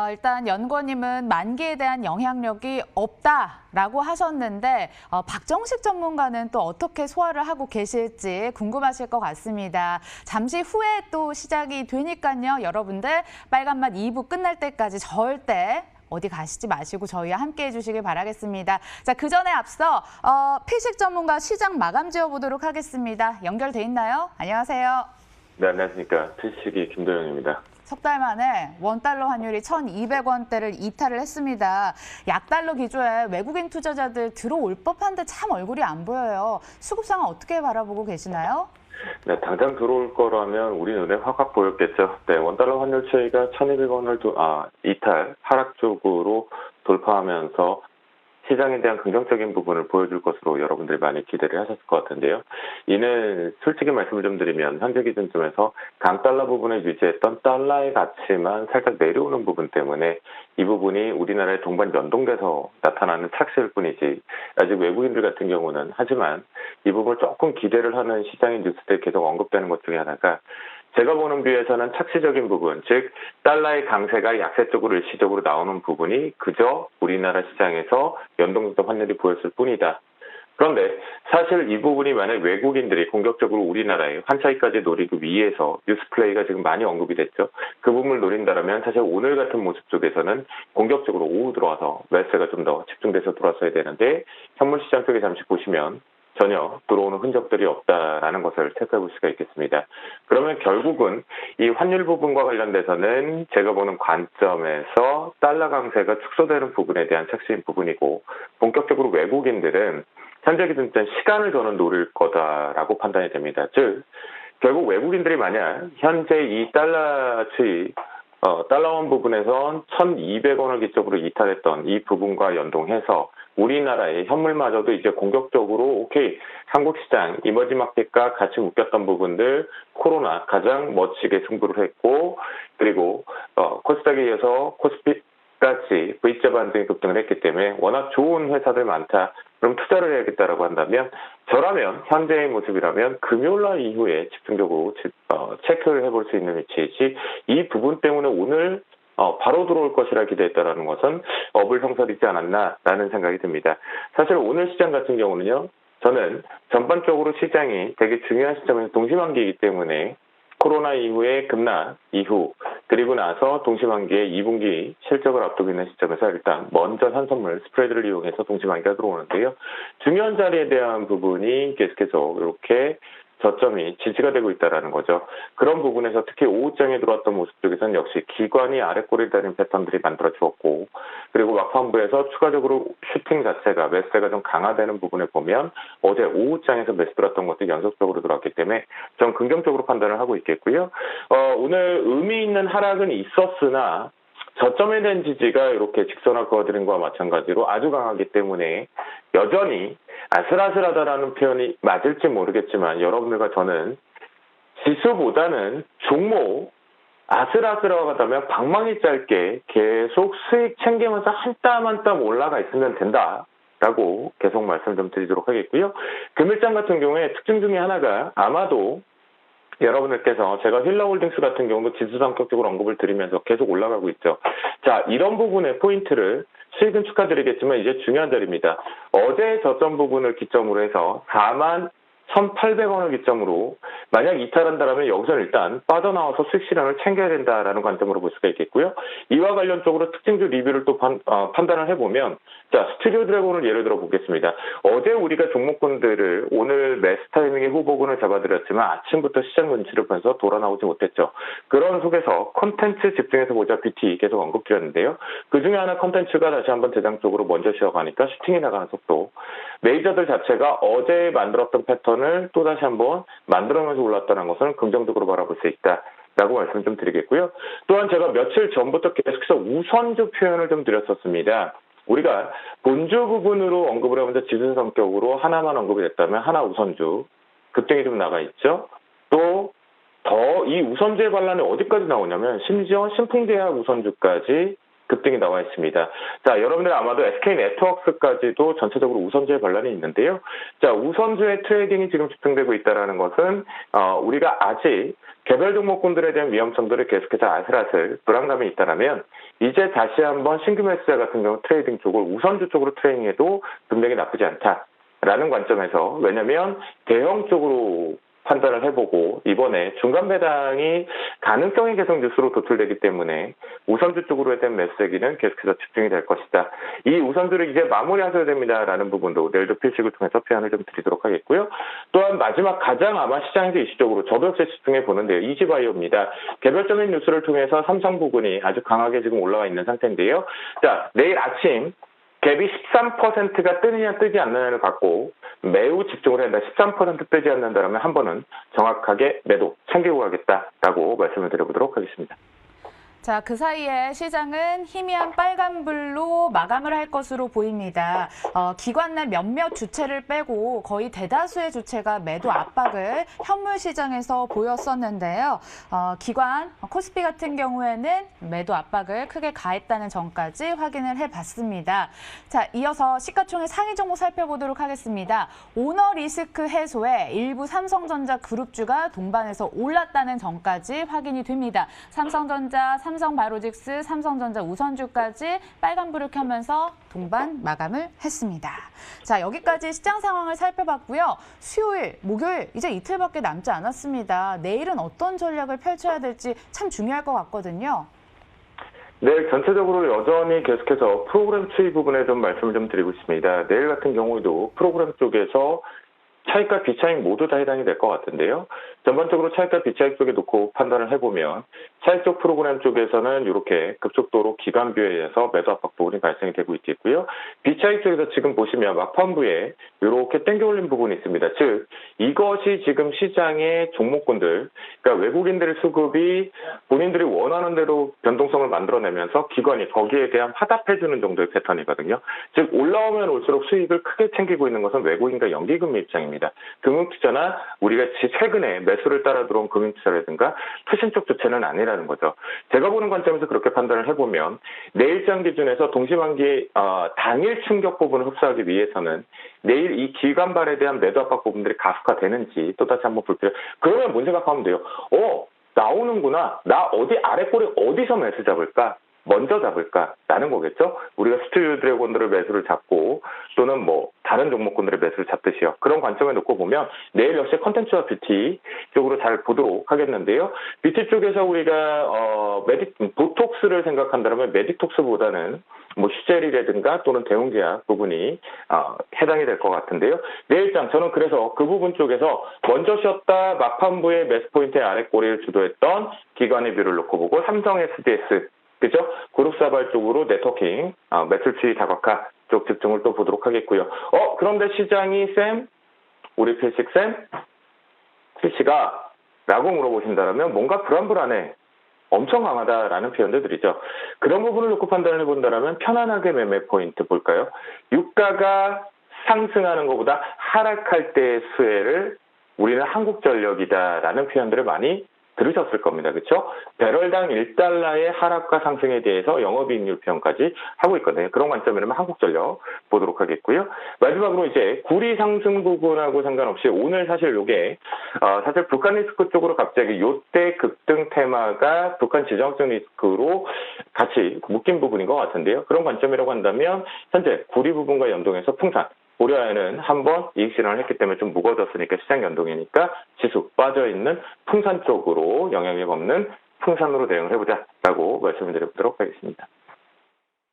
일단 연구원님은 만기에 대한 영향력이 없다라고 하셨는데 박정식 전문가는 또 어떻게 소화를 하고 계실지 궁금하실 것 같습니다. 잠시 후에 또 시작이 되니까요. 여러분들 빨간맛 2부 끝날 때까지 절대 어디 가시지 마시고 저희와 함께 해주시길 바라겠습니다. 자, 그 전에 앞서 피식 전문가 시장 마감 지어보도록 하겠습니다. 연결돼 있나요? 안녕하세요. 네, 안녕하십니까. 피식이 김도영입니다. 석 달 만에 원달러 환율이 1,200원대를 이탈을 했습니다. 약달러 기조에 외국인 투자자들 들어올 법한데 참 얼굴이 안 보여요. 수급 상황 어떻게 바라보고 계시나요? 네, 당장 들어올 거라면 우리 눈에 확 보였겠죠. 네, 원달러 환율 추이가 1,200원을 이탈, 하락 쪽으로 돌파하면서 시장에 대한 긍정적인 부분을 보여줄 것으로 여러분들이 많이 기대를 하셨을 것 같은데요. 이는 솔직히 말씀을 좀 드리면 현재 기준점에서 강달러 부분을 유지했던 달러의 가치만 살짝 내려오는 부분 때문에 이 부분이 우리나라의 동반 연동돼서 나타나는 착시일 뿐이지 아직 외국인들 같은 경우는 하지만 이 부분을 조금 기대를 하는 시장의 뉴스들이 계속 언급되는 것 중에 하나가 제가 보는 뷰에서는 착시적인 부분, 즉 달러의 강세가 약세 쪽으로 일시적으로 나오는 부분이 그저 우리나라 시장에서 연동성 환율이 보였을 뿐이다. 그런데 사실 이 부분이 만약 외국인들이 공격적으로 우리나라의 환차익까지 노리기 위해서 뉴스 플레이가 지금 많이 언급이 됐죠. 그 부분을 노린다면 사실 오늘 같은 모습 쪽에서는 공격적으로 오후 들어와서 매수가 좀 더 집중돼서 들어왔어야 되는데 현물 시장 쪽에 잠시 보시면 전혀 들어오는 흔적들이 없다라는 것을 체크해 볼 수가 있겠습니다. 그러면 결국은 이 환율 부분과 관련돼서는 제가 보는 관점에서 달러 강세가 축소되는 부분에 대한 착시인 부분이고 본격적으로 외국인들은 현재 기준점 시간을 저는 노릴 거다라고 판단이 됩니다. 즉 결국 외국인들이 만약 현재 이 달러 추이 달러원 부분에선 1,200원을 기점으로 이탈했던 이 부분과 연동해서 우리나라의 현물마저도 이제 공격적으로 오케이 한국 시장 이머징 마켓과 같이 묶였던 부분들 코로나 가장 멋지게 승부를 했고 그리고 코스닥에 이어서 코스피까지 V자 반등이 급등을 했기 때문에 워낙 좋은 회사들 많다. 그럼 투자를 해야겠다라고 한다면 저라면 현재의 모습이라면 금요일날 이후에 집중적으로 체크를 해볼 수 있는 위치이지 이 부분 때문에 오늘 바로 들어올 것이라 기대했다라는 것은 어불성설이지 않았나라는 생각이 듭니다. 사실 오늘 시장 같은 경우는요. 저는 전반적으로 시장이 되게 중요한 시점에서 동시만기이기 때문에 코로나 이후에 급락 이후 그리고 나서 동시만기의 2분기 실적을 앞두고 있는 시점에서 일단 먼저 현선물 스프레드를 이용해서 동시만기가 들어오는데요. 중요한 자리에 대한 부분이 계속해서 이렇게 저점이 지지가 되고 있다는 거죠. 그런 부분에서 특히 오후장에 들어왔던 모습 쪽에서는 역시 기관이 아래꼬리를 다는 패턴들이 만들어주었고 그리고 막판부에서 추가적으로 슈팅 자체가 매수세가 좀 강화되는 부분을 보면 어제 오후장에서 매수 들어왔던 것들이 연속적으로 들어왔기 때문에 전 긍정적으로 판단을 하고 있겠고요. 오늘 의미 있는 하락은 있었으나 저점에 대한 지지가 이렇게 직선화 그어드림과 마찬가지로 아주 강하기 때문에 여전히 아슬아슬하다라는 표현이 맞을지 모르겠지만 여러분들과 저는 지수보다는 종목 아슬아슬하다면 방망이 짧게 계속 수익 챙기면서 한 땀 한 땀 올라가 있으면 된다라고 계속 말씀 좀 드리도록 하겠고요. 금일장 같은 경우에 특징 중에 하나가 아마도 여러분들께서 제가 힐러홀딩스 같은 경우도 지수 성격적으로 언급을 드리면서 계속 올라가고 있죠. 자, 이런 부분의 포인트를 수익은 축하드리겠지만 이제 중요한 자리입니다. 어제 저점 부분을 기점으로 해서 41,800원을 기점으로 만약 이탈한다면 여기서는 일단 빠져나와서 수익 실현을 챙겨야 된다라는 관점으로 볼 수가 있겠고요. 이와 관련적으로 특징주 리뷰를 또 판단을 해보면 자 스튜디오 드래곤을 예를 들어 보겠습니다. 어제 우리가 종목군들을 오늘 매수 타이밍에 후보군을 잡아드렸지만 아침부터 시장 눈치를 보면서 돌아 나오지 못했죠. 그런 속에서 컨텐츠 집중해서 보자 뷰티 계속 언급드렸는데요. 그중에 하나 컨텐츠가 다시 한번 대장 쪽으로 먼저 쉬어가니까 슈팅이 나가는 속도 메이저들 자체가 어제 만들었던 패턴을 또다시 한번 만들어내면서 올랐다는 것은 긍정적으로 바라볼 수 있다라고 말씀 좀 드리겠고요. 또한 제가 며칠 전부터 계속해서 우선주 표현을 좀 드렸었습니다. 우리가 본주 부분으로 언급을 하면서 지수 성격으로 하나만 언급이 됐다면 하나 우선주 급등이 좀 나가 있죠. 또 더 이 우선주의 반란이 어디까지 나오냐면 심지어 신풍제약 우선주까지 급등이 나와 있습니다. 자, 여러분들 아마도 SK네트워크스까지도 전체적으로 우선주의 반란이 있는데요. 자, 우선주의 트레이딩이 지금 집중되고 있다는 것은 우리가 아직 개별 종목군들에 대한 위험성들을 계속해서 아슬아슬 불안감이 있다면 이제 다시 한번 신규 매수자 같은 경우 트레이딩 쪽을 우선주 쪽으로 트레이딩해도 분명히 나쁘지 않다라는 관점에서, 왜냐하면 대형 쪽으로 판단을 해보고 이번에 중간 배당이 가능성이 계속 뉴스로 도출되기 때문에 우선주 쪽으로 대한 매수세기는 계속해서 집중이 될 것이다. 이 우선주를 이제 마무리하셔야 됩니다라는 부분도 내일도 필식을 통해서 표현을 좀 드리도록 하겠고요. 또한 마지막 가장 아마 시장에서 이슈적으로 저도 역시 집중해 보는데요. 이지바이오입니다. 개별적인 뉴스를 통해서 삼성 부근이 아주 강하게 지금 올라와 있는 상태인데요. 자, 내일 아침 갭이 13%가 뜨느냐 뜨지 않느냐를 갖고 매우 집중을 한다. 13% 뜨지 않는다면 한 번은 정확하게 매도 챙기고 가겠다라고 말씀을 드려보도록 하겠습니다. 자, 그 사이에 시장은 희미한 빨간불로 마감을 할 것으로 보입니다. 기관 내 몇몇 주체를 빼고 거의 대다수의 주체가 매도 압박을 현물 시장에서 보였었는데요. 기관, 코스피 같은 경우에는 매도 압박을 크게 가했다는 점까지 확인을 해봤습니다. 자, 이어서 시가총액 상위 종목 살펴보도록 하겠습니다. 오너 리스크 해소에 일부 삼성전자 그룹주가 동반해서 올랐다는 점까지 확인이 됩니다. 삼성전자, 삼성바이오로직스, 삼성전자 우선주까지 빨간불을 켜면서 동반 마감을 했습니다. 자, 여기까지 시장 상황을 살펴봤고요. 수요일, 목요일 이제 이틀밖에 남지 않았습니다. 내일은 어떤 전략을 펼쳐야 될지 참 중요할 것 같거든요. 내일 전체적으로 여전히 계속해서 프로그램 추이 부분에 좀 말씀을 좀 드리고 있습니다. 내일 같은 경우에도 프로그램 쪽에서 차익과 비차익 모두 다 해당이 될 것 같은데요. 전반적으로 차익과 비차익 쪽에 놓고 판단을 해보면 차익 쪽 프로그램 쪽에서는 이렇게 급속도로 기간비에 의해서 매도 압박 부분이 발생이 되고 있겠고요. 비차익 쪽에서 지금 보시면 막판부에 이렇게 땡겨 올린 부분이 있습니다. 즉 이것이 지금 시장의 종목군들, 그러니까 외국인들의 수급이 본인들이 원하는 대로 변동성을 만들어내면서 기관이 거기에 대한 화답해주는 정도의 패턴이거든요. 즉 올라오면 올수록 수익을 크게 챙기고 있는 것은 외국인과 연기금리 입장입니다. 금융투자나 우리가 최근에 매수를 따라 들어온 금융투자라든가 투신 쪽 주체는 아니라는 거죠. 제가 보는 관점에서 그렇게 판단을 해보면 내일장 기준에서 동시만기 당일 충격 부분을 흡수하기 위해서는 내일 이 기간발에 대한 매도 압박 부분들이 가속화되는지 또다시 한번 볼 필요. 그러면 뭔 생각하면 돼요. 나오는구나. 나 어디 아래꼬리 어디서 매수 잡을까? 먼저 잡을까라는 거겠죠. 우리가 스튜디오 드래곤들의 매수를 잡고 또는 뭐 다른 종목군들의 매수를 잡듯이요. 그런 관점에 놓고 보면 내일 역시 컨텐츠와 뷰티 쪽으로 잘 보도록 하겠는데요. 뷰티 쪽에서 우리가 보톡스를 생각한다면 메디톡스보다는 뭐 휴젤이라든가 또는 대웅제약 부분이 해당이 될 것 같은데요. 내일장 저는 그래서 그 부분 쪽에서 먼저 쉬었다 막판부에 매수 포인트의 아래꼬리를 주도했던 기관의 뷰를 놓고 보고 삼성 SDS 그죠? 그룹사발 쪽으로 네트워킹, 매출 추이 다각화 쪽 집중을 또 보도록 하겠고요. 그런데 시장이 우리 필시가 라고 물어보신다면 뭔가 불안해. 엄청 강하다라는 표현도 드리죠. 그런 부분을 놓고 판단을 해본다면 편안하게 매매 포인트 볼까요? 유가가 상승하는 것보다 하락할 때의 수혜를 우리는 한국전력이다라는 표현들을 많이 들으셨을 겁니다. 그렇죠? 배럴당 1달러의 하락과 상승에 대해서 영업이익률 표현까지 하고 있거든요. 그런 관점이라면 한국전력 보도록 하겠고요. 마지막으로 이제 구리 상승 부분하고 상관없이 오늘 사실 이게 사실 북한 리스크 쪽으로 갑자기 요때 급등 테마가 북한 지정학적 리스크로 같이 묶인 부분인 것 같은데요. 그런 관점이라고 한다면 현재 구리 부분과 연동해서 풍산 고려에는 한번 이익 실현을 했기 때문에 좀 무거워졌으니까 시장 연동이니까 지수 빠져있는 풍산 쪽으로 영향력 없는 풍산으로 대응을 해보자라고 말씀을 드려보도록 하겠습니다.